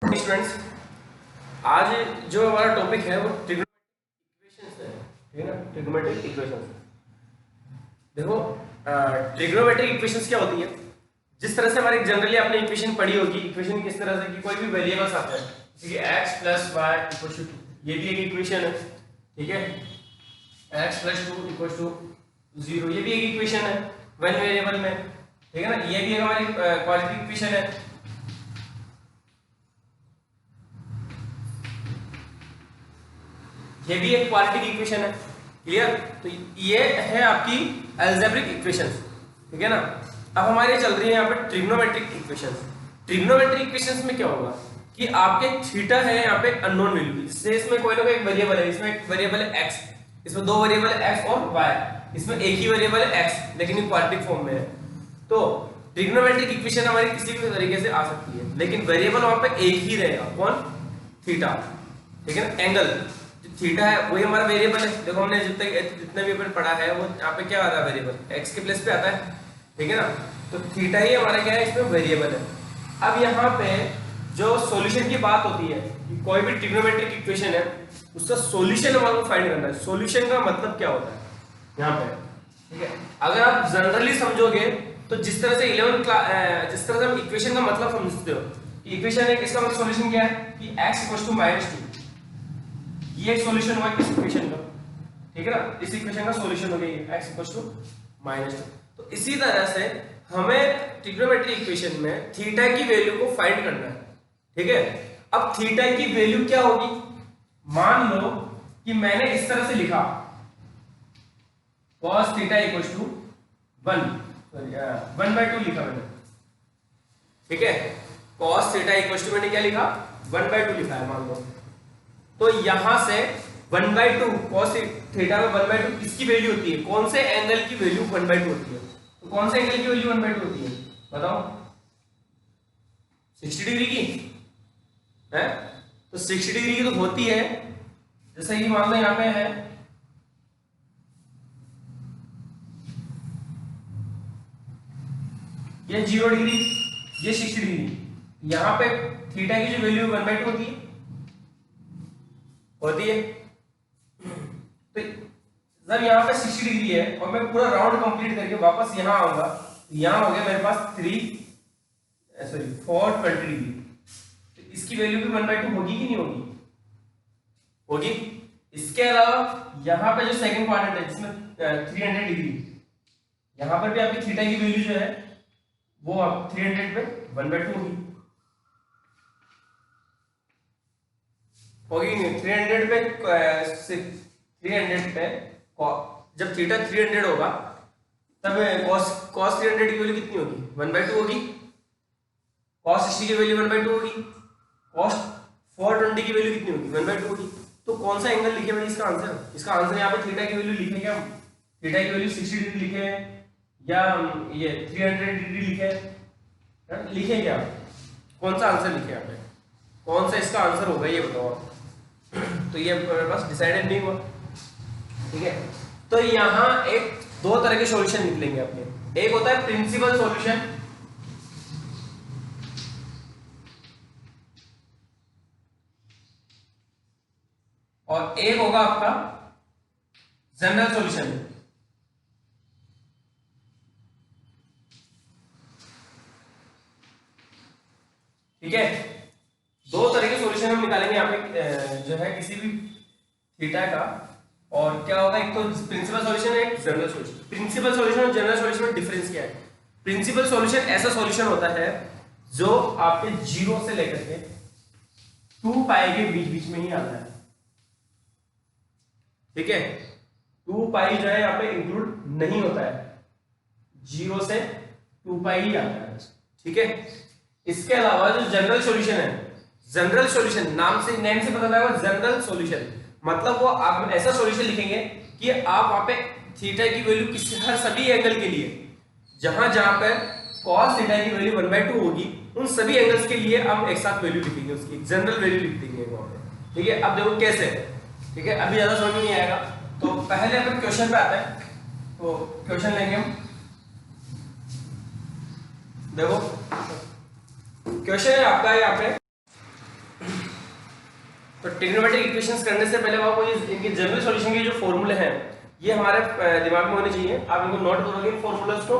Students, आज जो हमारा टॉपिक है वो ट्रिग्नोमेट्रिक इक्वेशंस है, ठीक है ना। ट्रिग्नोमेट्रिक इक्वेशंस, देखो ट्रिग्नोमेट्रिक इक्वेशंस क्या होती है। जिस तरह से हमारी जनरली आपने इक्वेशन पढ़ी होगी, इक्वेशन किस तरह से कि कोई भी वेरिएबल्स आता है, जैसे कि x + y = 2, ये भी एक इक्वेशन है, ठीक है। x + 2 = 0, ये भी एक इक्वेशन है वन वेरिएबल में, ठीक है ना। ये भी एक हमारी क्वाड्रेटिक इक्वेशन है। ये भी एक क्वाड्रेटिक इक्वेशन है, क्लियर। तो ये है आपकी अलजेब्रिक इक्वेशंस, ठीक है ना। अब हमारे चल रही है यहाँ पे ट्रिग्नोमेट्रिक इक्वेशंस। ट्रिग्नोमेट्रिक इक्वेशंस में क्या होगा कि आपके थीटा है यहाँ पे अननोन वैल्यू, इससे इसमें कोई ना कोई एक वेरिएबल है, इसमें एक वेरिएबल है x, इसमें दो वेरिएबल है x और y, इसमें एक ही वेरिएबल है x लेकिन ये क्वाड्रेटिक फॉर्म में है। तो ट्रिग्नोमेट्रिक इक्वेशन हमारी किसी भी तरीके से आ सकती है, लेकिन वेरिएबल वहां पे एक ही रहेगा, कौन? थीटा, ठीक है ना। एंगल थीटा है वही हमारा वेरिएबल है। देखो हमने जितने भी अपन पढ़ा है वो यहाँ पे क्या आ रहा है, वेरिएबल x के प्लेस पे आता है, ठीक है ना। तो थीटा ही हमारा क्या है, इसमें वेरिएबल है। अब यहाँ पे जो सॉल्यूशन की बात होती है कि कोई भी ट्रिग्नोमेट्रिक इक्वेशन है उसका सॉल्यूशन हमारे को फाइंड करना है। सॉल्यूशन का मतलब क्या होता है यहाँ पे, ठीक है। अगर आप जनरली समझोगे तो जिस तरह से 11 क्लास जिस तरह से हम इक्वेशन का मतलब समझते हो, इक्वेशन है इसका मतलब सॉल्यूशन क्या है कि x = -2, ये एक सॉल्यूशन हुआ इस इक्वेशन का, ठीक है ना। इस इक्वेशन का सॉल्यूशन हो गया ये x = -2। तो इसी तरह से हमें ट्रिग्नोमेट्रिक इक्वेशन में थीटा की वैल्यू को फाइंड करना है, ठीक है। अब थीटा की वैल्यू क्या होगी, मान लो कि मैंने इस तरह से लिखा cos θ = 1/2 लिखा मैंने, ठीक है। cos θ = मैंने क्या लिखा, 1/2 लिखा है मान लो। तो यहां से 1/2 cos θ में 1/2 किसकी वैल्यू होती है, कौन से एंगल की वैल्यू 1/2 होती है। तो कौन से एंगल की वैल्यू 1/2 होती है बताओ, 60 डिग्री की है। तो 60 डिग्री की तो होती है, जैसे कि मान लो यहां पे है ये 0 डिग्री, ये 60 डिग्री, यहां पे थीटा की जो वैल्यू 1/2 होती है। तो जब यहाँ पे 60 डिग्री है और मैं पूरा राउंड कंप्लीट करके वापस यहाँ आऊंगा, तो यहाँ हो गया मेरे पास 420 डिग्री। तो इसकी वैल्यू भी 1/2 होगी कि नहीं होगी, होगी। इसके अलावा यहाँ पे जो सेकंड क्वाड्रेंट है जिसमें 300 डिग्री, यहाँ पर भी आपकी थीटा की वैल्यू जो है वो 300 पे 1/2 होगी नहीं। 300 पे जब थीटा 300 होगा तब cos 300 की वैल्यू कितनी होगी, 1/2 होगी। cos 60 की वैल्यू 1/2 होगी। cos 420 की वैल्यू कितनी होगी, 1/2 होगी। तो कौन सा एंगल लिखे भाई इसका आंसर, इसका आंसर यहाँ पे थीटा की वैल्यू लिखे क्या, थीटा की वैल्यू 60 डिग्री लिखे हैं या ये 300 डिग्री लिखे हैं, लिखे क्या, कौन सा आंसर लिखे यहाँ पे, कौन सा इसका आंसर होगा ये बताओ आप। तो ये मेरे पास डिसाइडेड नहीं हुआ, ठीक है। तो यहां एक दो तरह के सॉल्यूशन निकलेंगे अपने, एक होता है प्रिंसिपल सॉल्यूशन और एक होगा आपका जनरल सॉल्यूशन, ठीक है। दो तरह के सॉल्यूशन हम निकालेंगे यहाँ पे जो है किसी भी थीटा का। और क्या होगा, एक तो प्रिंसिपल सॉल्यूशन है, एक जनरल सॉल्यूशन। प्रिंसिपल सॉल्यूशन और जनरल सॉल्यूशन में डिफरेंस क्या है। प्रिंसिपल सॉल्यूशन ऐसा सॉल्यूशन होता है जो आपके 0 से लेकर के 2π के बीच बीच में ही आता है, ठीक है। 2π जो है यहाँ पे इंक्लूड नहीं होता है, 0 से 2π ही आता है, ठीक है। इसके अलावा जो जनरल सॉल्यूशन है, जनरल सॉल्यूशन नाम से पता लगा, जनरल सॉल्यूशन मतलब वो आप ऐसा सॉल्यूशन लिखेंगे कि आप वहां पे थीटा की वैल्यू किसी हर सभी एंगल के लिए जहां जहां पे cos थीटा की वैल्यू 1/2 होगी उन सभी एंगल्स के लिए हम एक साथ वैल्यू लिखेंगे, उसकी जनरल वैल्यू लिख देंगे वहां पे, ठीक है। अब देखो कैसे, ठीक है, अभी ज्यादा समझ में नहीं आएगा। तो पहले अपन क्वेश्चन पे आते हैं, तो क्वेश्चन लेंगे हम। देखो क्वेश्चन है आपका यहाँ पे तो ट्रिग्नोमेट्रिक इक्वेशंस करने से पहले आपको इनके जनरल सॉल्यूशन के जो फॉर्मूले हैं ये हमारे दिमाग में होने चाहिए। आप इनको नोट करोगे इन फॉर्मूलास को,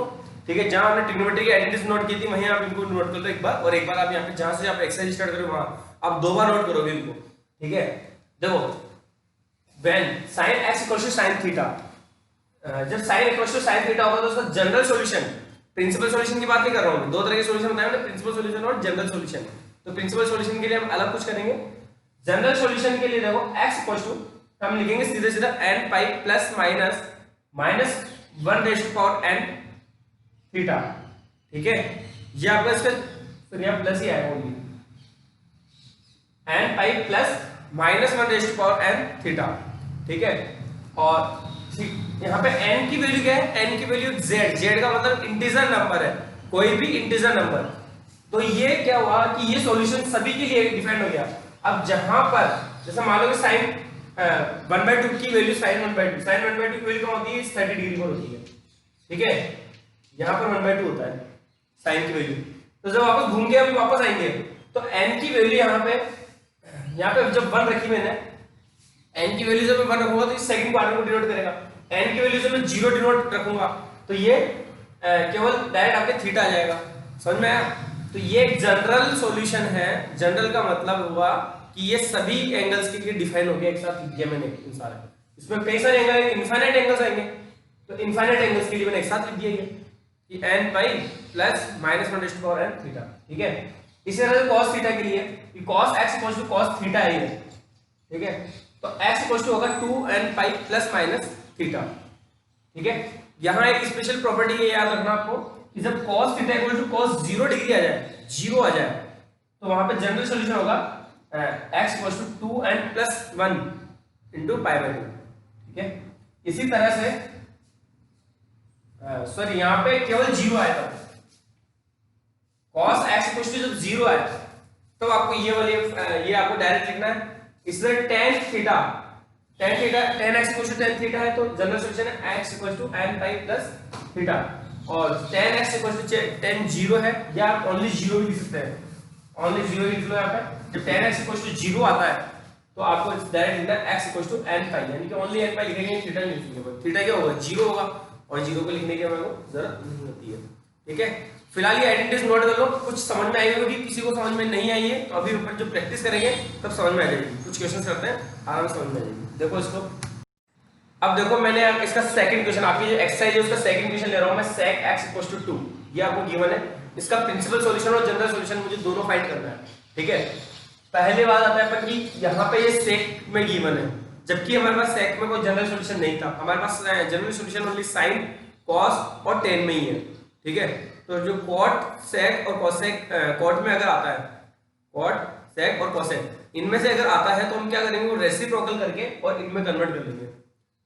ठीक है। जहां हमने ट्रिग्नोमेट्री की आइडेंटिटीज नोट की थी वहीं आप इनको नोट कर लो एक बार, और एक बार आप यहाँ पे जहां से आप एक्सरसाइज स्टार्ट करोगे वहां आप 2 बार नोट करोगे इनको, ठीक है। देखो when sin x = sin theta, जब sin = sin थीटा होगा तो उसका जनरल सॉल्यूशन, प्रिंसिपल सॉल्यूशन की बात नहीं कर रहा हूं, 2 तरह के सॉल्यूशन बताए मैंने, प्रिंसिपल सॉल्यूशन और जनरल सॉल्यूशन। तो प्रिंसिपल सॉल्यूशन के लिए हम अलग कुछ करेंगे, जनरल सॉल्यूशन के लिए देखो x = हम लिखेंगे सीधे सीधा n pi plus minus 1 raise to power n theta, ठीक है। ये आपका इसका फिर यहां प्लस ही आएगा only, n pi plus minus 1 raise to power n theta, ठीक है। और यहाँ पे n की वैल्यू क्या है, n की वैल्यू z का मतलब इंटीजर नंबर है, कोई भी इंटीजर नंबर। तो ये क्या हुआ कि ये सॉल्यूशन सभी के लिए डिफाइन हो गया। अब जहां पर जैसे मान लो कि sin 1/2 की वैल्यू sin 1/2 की वैल्यू क्या होती है, 30 डिग्री पर होती है, ठीक है। यहाँ पर 1/2 होता है sin की वैल्यू। तो जब वापस घूम के हम वापस आएंगे तो n की वैल्यू यहाँ पे जब 1 रखी मैंने, n की वैल्यू जब मैं 1 रखूंगा तो इस सेकंड क्वाड्रेंट को डिनोट करेगा, n की वैल्यू जब मैं 0 डिनोट रखूंगा तो ये केवल डायरेक्ट आपके थीटा आ जाएगा, समझ में आया। तो ये एक जनरल सॉल्यूशन है, जनरल का मतलब हुआ कि ये सभी एंगल्स के लिए डिफाइन हो गया, एक साथ लिख दिया मैंने इन सारे। इसमें कई सारे एंगल, इनफाइनाइट एंगल्स आएंगे, तो इनफाइनाइट एंगल्स के लिए मैंने एक साथ लिख दिया ये कि n pi plus minus 1 raise to power n theta, ठीक है। इसी तरह से cos थीटा के लिए कि cos x = cos थीटा है, ठीक है। तो x = होगा 2n पाई प्लस माइनस थीटा, ठीक है। यहां एक स्पेशल प्रॉपर्टी है, याद रखना आपको कि जब cos थीटा = cos 0 डिग्री आ जाए, 0 आ जाए, तो वहां पे जनरल सॉल्यूशन होगा x = 2n प्लस 1 इंटू π/2, ठीक है। इसी तरह से सॉरी यहां पे केवल 0 आया था, cos x = जब 0 आया तो आपको ये आपको डायरेक्ट लिखना है। इसलिए tan x = tan थीटा है, तो जनरल सॉल्यूशन है x = n pi plus theta, और tan x = tan 0 है, या आप ओनली 0 भी लिख सकते हैं, ओनली 0 लिख लो यहाँ पे। जब tan x = 0 आता है तो आपको डायरेक्ट लिखना है x = n पाई, यानी कि ओनली n पाई लिखेंगे, थीटा नहीं लिखेंगे। थीटा क्या होगा, 0 होगा, और 0 को लिखने की हमें जरूरत नहीं होती है, ठीक है। फिलहाल ये आइडेंटिटीज नोट कर लो, कुछ समझ में आई होगी, किसी को समझ में नहीं आई है तो अभी ऊपर जो प्रैक्टिस करेंगे तब समझ में आ जाएगी। कुछ क्वेश्चंस करते हैं, आराम से समझ में आ जाएगी। देखो इसको, अब देखो मैंने इसका सेकंड क्वेश्चन, आपकी जो एक्सरसाइज है उसका सेकंड क्वेश्चन ले रहा हूं मैं, sec x = 2, ये आपको गिवन है। इसका प्रिंसिपल सॉल्यूशन और जनरल सॉल्यूशन मुझे दोनों फाइंड करना है, ठीक है। पहले बात आता है कि यहाँ पे ये sec में गिवन है, जबकि हमारे पास sec में कोई जनरल सॉल्यूशन नहीं था, हमारे पास general solution only sin, cos और tan में ही है, ठीक है। तो जो cot, sec और cosec, cot में अगर आता है, cot, sec और cosec, इनमें से अगर आता है तो हम क्या करेंगे, वो रेसिप्रोकल करके और इनमें कन्वर्ट कर लेंगे।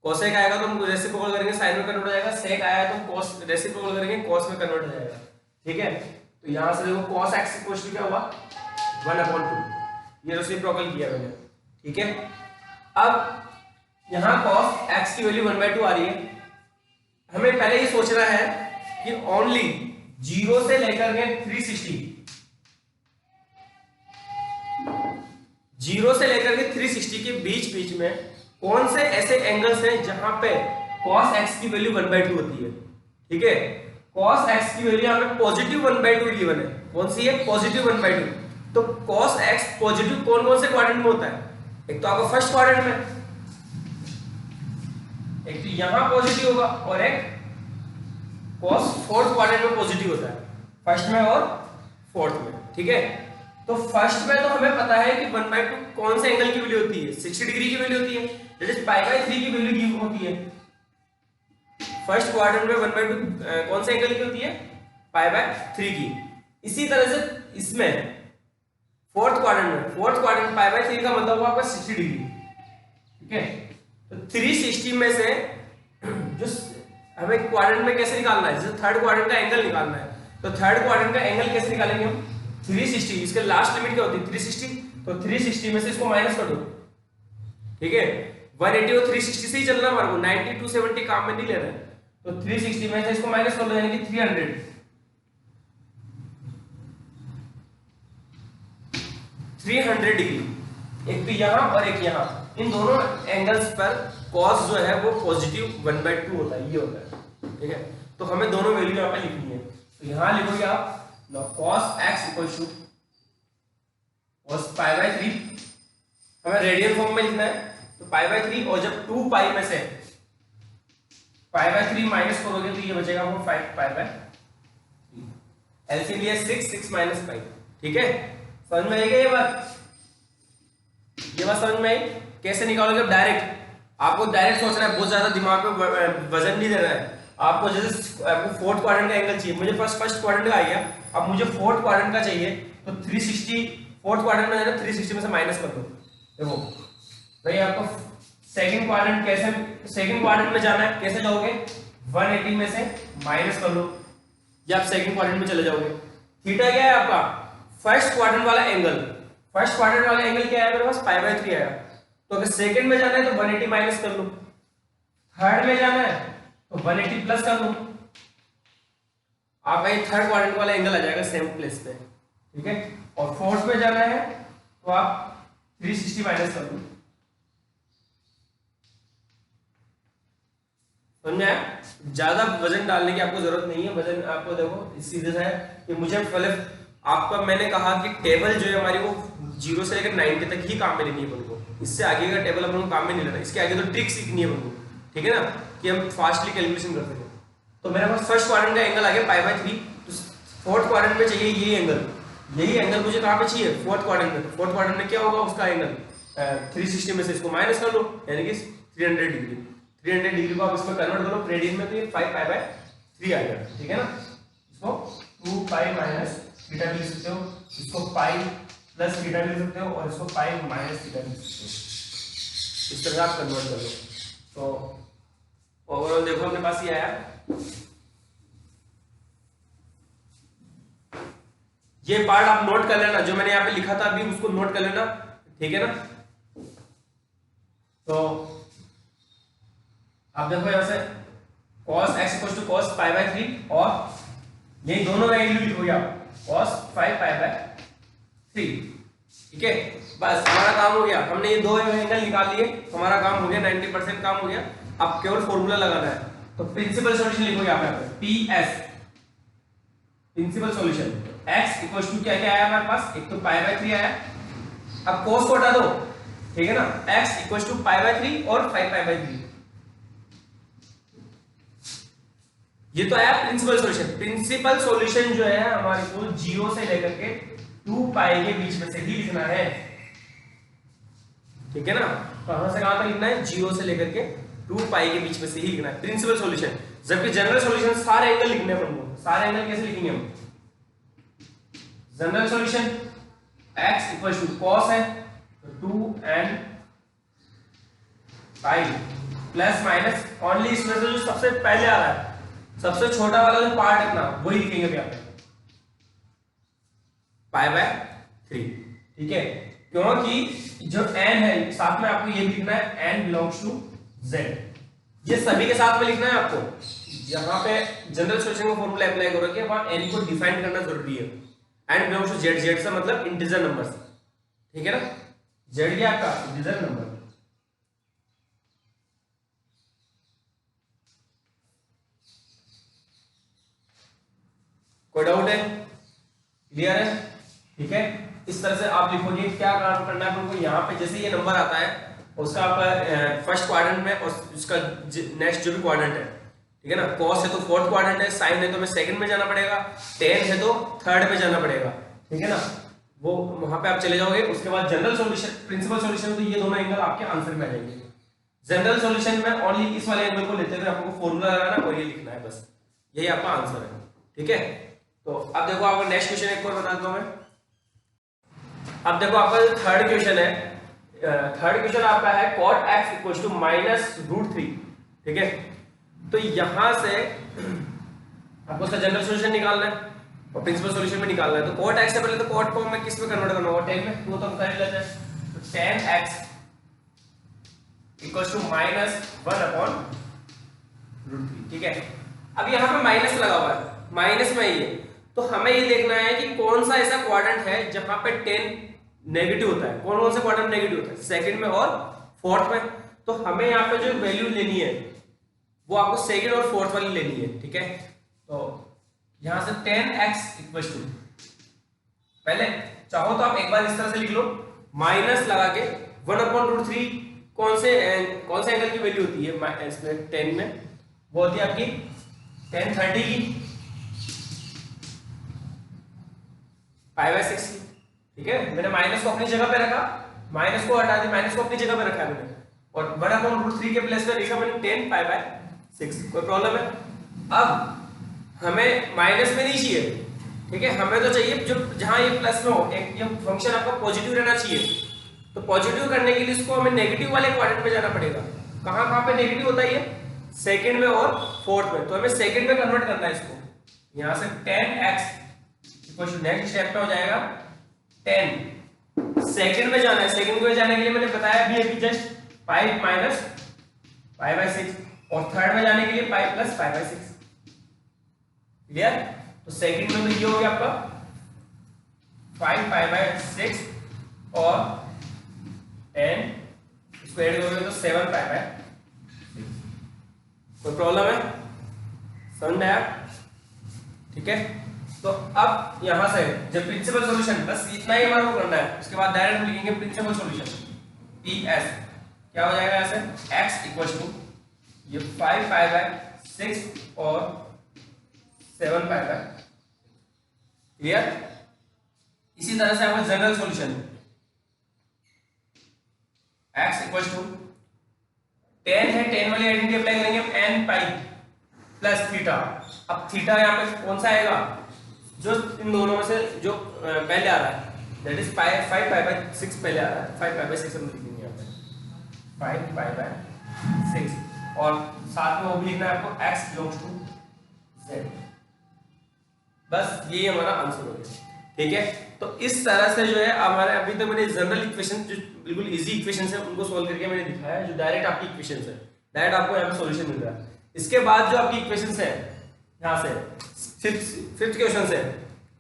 cosec आएगा तो हम रेसिप्रोकल करेंगे, sin में कन्वर्ट हो जाएगा, sec आया तो हम cos रेसिप्रोकल करेंगे, cos में कन्वर्ट हो जाएगा, ठीक है। तो यहां से देखो cos x = क्या हुआ, 1/2, ये रेसिप्रोकल किया मैंने, ठीक है। अब यहां cos x की वैल्यू 1/2 आ रही है, हमें पहले ये सोचना है कि ओनली 0 से लेकर के 360, 0 से लेकर के 360 के बीच में कौन से ऐसे एंगल्स हैं जहां पे cos x की वैल्यू 1/2 होती है, ठीक है। cos x की वैल्यू यहां पे पॉजिटिव 1/2 गिवन है, कौन सी है, पॉजिटिव 1/2। तो cos x पॉजिटिव कौन से क्वाड्रेंट में होता है, एक तो आपका फर्स्ट क्वाड्रेंट में, एक तो यहां पॉजिटिव होगा, और एक cos फोर्थ क्वाड्रेंट में पॉजिटिव होता है, फर्स्ट में और फोर्थ में, ठीक है। तो फर्स्ट में तो हमें पता है कि 1/2 कौन से एंगल की वैल्यू होती है, 60 डिग्री की वैल्यू होती है, दैट इज π/3 की वैल्यू गिवन होती है। फर्स्ट क्वाड्रेंट में 1/2 कौन से एंगल की होती है, π/3 की। इसी तरह से इसमें फोर्थ क्वाड्रेंट π/3 का मतलब हुआ आपका 60 डिग्री, ठीक है। तो 360 में से जो हमें क्वाड्रेंट में कैसे निकालना है, जैसे थर्ड क्वाड्रेंट का एंगल निकालना है, तो थर्ड क्वाड्रेंट का एंगल कैसे निकालेंगे हम, 360, इसके लास्ट लिमिट क्या होती है 360, तो 360 में से इसको माइनस कर दो, ठीक है। 180 और 360 से ही चलना हमारे को, 90 270 काम में नहीं लेना है, तो 360 में से इसको माइनस कर दो, यानी कि 300 डिग्री, एक तो यहाँ और एक यहाँ, इन दोनों एंगल्स पर कॉस जो है वो पॉजिटिव 1/2 होता है, ये होता है, ठीक है। तो हमें दोनों वैल्यू यहाँ पे लिखनी है, तो यहाँ लिखोगे आप cos x equal to cos π/3, हमें रेडियन फॉर्म में लिखना है, तो π/3, और जब 2 पाई में से π/3 माइनस करोगे तो ये बचेगा वो 5 π/3, एलसीएम लिया 6 माइनस 5, ठीक है। समझ में आएगा ये बात, ये बात समझ में आई। कैसे निकालोगे? डायरेक्ट, आपको डायरेक्ट सोचना है, बहुत ज्यादा दिमाग पे वजन नहीं देना है आपको। जैसे आपको फोर्थ क्वाड्रेंट का एंगल चाहिए, मुझे फर्स्ट क्वाड्रेंट का आ गया, अब मुझे फोर्थ क्वाड्रेंट का चाहिए, तो 360 फोर्थ क्वाड्रेंट में जाना, 360 में से माइनस कर दो। देखो भाई आपको सेकंड क्वाड्रेंट कैसे, सेकंड क्वाड्रेंट में जाना है, कैसे जाओगे? 180 में से माइनस कर लो, या आप सेकंड क्वाड्रेंट में चले जाओगे। थीटा क्या है आपका? फर्स्ट क्वाड्रेंट वाला एंगल, फर्स्ट क्वाड्रेंट वाला एंगल क्या है मेरे पास? π/3 आया। तो अगर सेकंड में जाना है तो 180 माइनस कर लो, थर्ड में जाना है तो 180 प्लस कर लो, आपका ये थर्ड क्वाड्रेंट वाला एंगल आ जाएगा सेम प्लेस पे, ठीक है। और फोर्थ में जाना है तो आप 360 माइनस कर लो। समझ में आया? ज्यादा वजन डालने की आपको जरूरत नहीं है, वजन आपको देखो सीधे सा है कि मुझे पहले आपका मैंने कहा कि टेबल जो है हमारी वो 0 से लेकर 90 तक ही काम में लेनी है हमको, इससे आगे का टेबल अपन को काम में नहीं लेना, इसके आगे तो ट्रिक सीखनी है हमको, ठीक है ना, कि हम फास्टली कैलकुलेशन कर सकें। तो मेरे पास फर्स्ट क्वाड्रेंट का एंगल आ गया π/3, तो फोर्थ क्वाड्रेंट में चाहिए ये एंगल, यही एंगल मुझे कहाँ पे चाहिए? फोर्थ क्वाड्रेंट में। फोर्थ क्वाड्रेंट में क्या होगा उसका एंगल? 360 में से इसको माइनस कर लो, यानी कि 300 डिग्री। 300 डिग्री को आप इसमें कन्वर्ट करो रेडियन में, तो ये 5 π/3 आ गया, ठीक है ना। इसको 2 पाई माइनस थीटा भी लिख सकते हो, इसको पाई प्लस थीटा भी लिख सकते हो, और इसको पाई माइनस थीटा भी लिख सकते हो, इस तरह आप कन्वर्ट कर लो। तो ओवरऑल देखो अपने पास ये आया, ये पार्ट आप नोट कर लेना, जो मैंने यहाँ पे लिखा था अभी उसको नोट कर लेना, ठीक है ना। तो आप देखो यहां से cos x equal to cos π/3, और ये दोनों वैल्यू लिखोगे आप cos 5 π/3, ठीक है। बस हमारा काम हो गया, हमने ये दो एंगल निकाल लिए, हमारा काम हो गया, 90% काम हो गया। अब केवल फॉर्मूला लगाना है, तो प्रिंसिपल सॉल्यूशन लिखोगे आप यहाँ पे PS, principal solution. x equal to क्या क्या आया हमारे पास? एक तो π/3 आया, अब cos को हटा दो, ठीक है ना। x इक्वल टू π/3 और 5 π/3, ये तो आया प्रिंसिपल सॉल्यूशन। प्रिंसिपल सॉल्यूशन जो है हमारे को 0 से लेकर के 2 पाई के बीच में से ही लिखना है, ठीक है ना। कहां से कहां तक लिखना है? 0 से लेकर के 2 पाई के बीच में से ही लिखना है प्रिंसिपल सॉल्यूशन। जबकि जनरल सॉल्यूशन सारे एंगल लिखने हैं हमको। सारे एंगल कैसे लिखेंगे हम? General solution x equal to cos है तो 2n पाई प्लस माइनस, ओनली इसमें से जो सबसे पहले आ रहा है, सबसे छोटा वाला जो पार्ट है ना, वही लिखेंगे अभी आप π/3, ठीक है। क्योंकि जो n है साथ में आपको ये भी लिखना है n बिलोंग्स टू z, ये सभी के साथ में लिखना है आपको। यहाँ पे जनरल सॉल्यूशन का फॉर्मूला अप्लाई करोगे, वहां n को डिफाइन करना जरूरी है। n belongs to z, z से मतलब इंटीजर नंबर्स, ठीक है ना। z क्या आपका? Integer number. कोई डाउट है? क्लियर है? ठीक है। इस तरह से आप लिखोगे। क्या काम करना है आपको? यहाँ पे जैसे ये नंबर आता है उसका आप फर्स्ट क्वाड्रेंट में और उसका नेक्स्ट जो भी क्वाड्रेंट है, ठीक है ना। कॉस है तो फोर्थ क्वाड्रेंट है, साइन है तो हमें सेकंड में जाना पड़ेगा, टेन है तो थर्ड में जाना पड़ेगा, ठीक है ना। वो वहां पे आप चले जाओगे। उसके बाद जनरल सॉल्यूशन, प्रिंसिपल सॉल्यूशन, तो ये दोनों एंगल आपके आंसर में आ जाएंगे। जनरल सॉल्यूशन में ओनली इस वाले एंगल को लेते हुए आपको फॉर्मूला लगाना और ये लिखना है, बस यही आपका आंसर है, ठीक है। तो अब देखो आपका नेक्स्ट क्वेश्चन एक और बता दूं मैं। अब देखो आपका जो थर्ड क्वेश्चन है, थर्ड क्वेश्चन आपका है cot x इक्वल टू -√3, ठीक है। तो यहां से आपको उसका जनरल सॉल्यूशन निकालना है और प्रिंसिपल सॉल्यूशन में निकालना है। तो cot x से पहले तो cot को मैं किस में कन्वर्ट करना होगा? tan में, वो तो हम कर लेते हैं। तो tan x इक्वल टू -1/√3, ठीक है। अब यहाँ पे माइनस लगा हुआ है, माइनस में ही है, तो हमें ये देखना है कि कौन सा ऐसा क्वाड्रेंट है जहां पे tan नेगेटिव होता है। कौन कौन से क्वाड्रेंट नेगेटिव होता है? सेकंड में और फोर्थ में। तो हमें यहाँ पे जो वैल्यू लेनी है वो आपको सेकंड और फोर्थ वाली लेनी है, ठीक है। तो यहां से 10x इक्वल टू, पहले चाहो तो आप एक बार इस तरह से लिख लो, माइनस लगा के 1/√3 कौन से एंगल की वैल्यू होती है इसमें 10 में, वो होती है आपकी 1030 की π/6 की, ठीक है। मैंने माइनस को अपनी जगह पे रखा, माइनस को हटा दी, माइनस को अपनी जगह पे रखा है मैंने, और 1/√3 के प्लेस में लिखा मैंने 10 π/6। कोई प्रॉब्लम है? अब हमें माइनस में नहीं चाहिए, ठीक है, हमें तो चाहिए जो जहां ये प्लस में हो, एक ये फंक्शन आपका पॉजिटिव रहना चाहिए। तो पॉजिटिव करने के लिए इसको हमें नेगेटिव वाले क्वाड्रेंट में जाना पड़ेगा। कहां कहां पे नेगेटिव होता है? ये सेकंड में और फोर्थ में। तो हमें सेकंड में कन्वर्ट करना है इसको। यहां से 10x equal to next step पे हो जाएगा 10 सेकंड में जाना है। सेकंड में जाने के लिए मैंने बताया अभी जस्ट 5 माइनस π/6, और थर्ड में जाने के लिए 5 प्लस π/6। क्लियर? तो सेकंड में तो ये हो गया आपका 5 π/6 और 10, इसको ऐड करोगे तो 7 π/6। कोई प्रॉब्लम है? समझ में आया? ठीक है। तो अब यहां से जब प्रिंसिपल सॉल्यूशन, बस इतना ही हमारे को करना है, उसके बाद डायरेक्ट लिखेंगे प्रिंसिपल सॉल्यूशन PS। क्या हो जाएगा ऐसे? x इक्वल टू ये 5 π/6 और 7 π/6। क्लियर? इसी तरह से हमारा general solution x equal to 10 है, 10 वाली आइडेंटिटी अप्लाई करेंगे n पाई प्लस थीटा। अब थीटा यहाँ पे कौन सा आएगा? जो इन दोनों में से जो पहले आ रहा है, दैट इज 5 π/6 पहले आ रहा है। 5 π/6 हम लिखेंगे यहाँ पे 5 π/6, और साथ में वो भी लिखना है आपको x बिलोंग्स टू z। बस यही हमारा आंसर हो गया, ठीक है। तो इस तरह से जो है हमारे अभी तक मैंने जनरल इक्वेशन जो बिल्कुल इजी इक्वेशंस है उनको सॉल्व करके मैंने दिखाया, जो डायरेक्ट आपकी इक्वेशंस है, डायरेक्ट आपको यहाँ पे सॉल्यूशन मिल रहा है। इसके बाद जो आपकी इक्वेशंस है यहाँ से फिफ्थ क्वेश्चन है,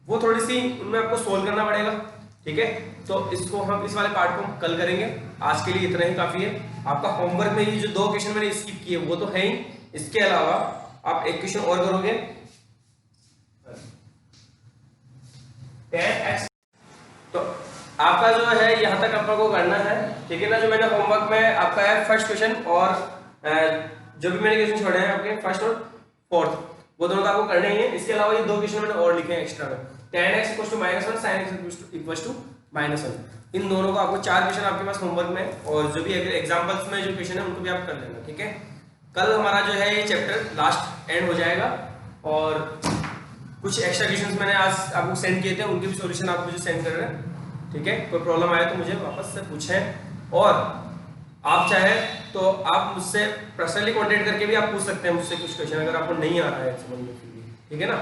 वो थोड़ी सी उनमें आपको सोल्व करना पड़ेगा, ठीक है। तो इसको हम इस वाले पार्ट को कल करेंगे। आज के लिए इतना ही काफी है। आपका होमवर्क में ये जो 2 क्वेश्चन मैंने स्किप किए वो तो है ही, इसके अलावा आप एक क्वेश्चन और करोगे 10x। तो आपका जो है यहाँ तक आपको करना है, ठीक है ना। जो मैंने होमवर्क में आपका है फर्स्ट क्वेश्चन, और जो भी मैंने क्वेश्चन छोड़े हैं आपके फर्स्ट और फोर्थ, वो दोनों तो आपको करने ही है। इसके अलावा ये 2 क्वेश्चन मैंने और लिखे हैं एक्स्ट्रा में, tan x = -1, sin x = -1। इन दोनों को आपको 4 क्वेश्चन आपके पास होमवर्क में, और जो भी अगर एग्जांपल्स में जो क्वेश्चन है उनको भी आप कर लेना, ठीक है। कल हमारा जो है ये चैप्टर लास्ट एंड हो जाएगा, और कुछ एक्स्ट्रा क्वेश्चंस मैंने आज आपको सेंड किए थे, उनके भी सॉल्यूशन आप मुझे सेंड कर रहे हैं, ठीक है। कोई प्रॉब्लम आए तो मुझे वापस से पूछें, और आप चाहे तो आप मुझसे पर्सनली कांटेक्ट करके भी आप पूछ सकते हैं मुझसे कुछ क्वेश्चन, अगर आपको नहीं आ रहा है समझ में, ठीक है ना।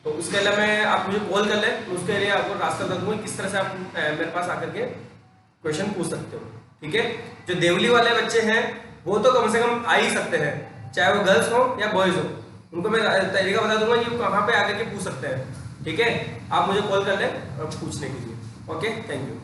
तो उसके लिए मैं आप मुझे कॉल कर लें, उसके लिए आपको रास्ता बता दूंगा किस तरह से आप मेरे पास आकर के क्वेश्चन पूछ सकते हो, ठीक है। जो देवली वाले बच्चे हैं वो तो कम से कम आ ही सकते हैं, चाहे वो गर्ल्स हो या बॉयज हो, उनको मैं तरीका बता दूंगा कि कहाँ पे आकर के पूछ सकते हैं, ठीक है। आप मुझे कॉल कर लें पूछने के लिए। Okay, thank you.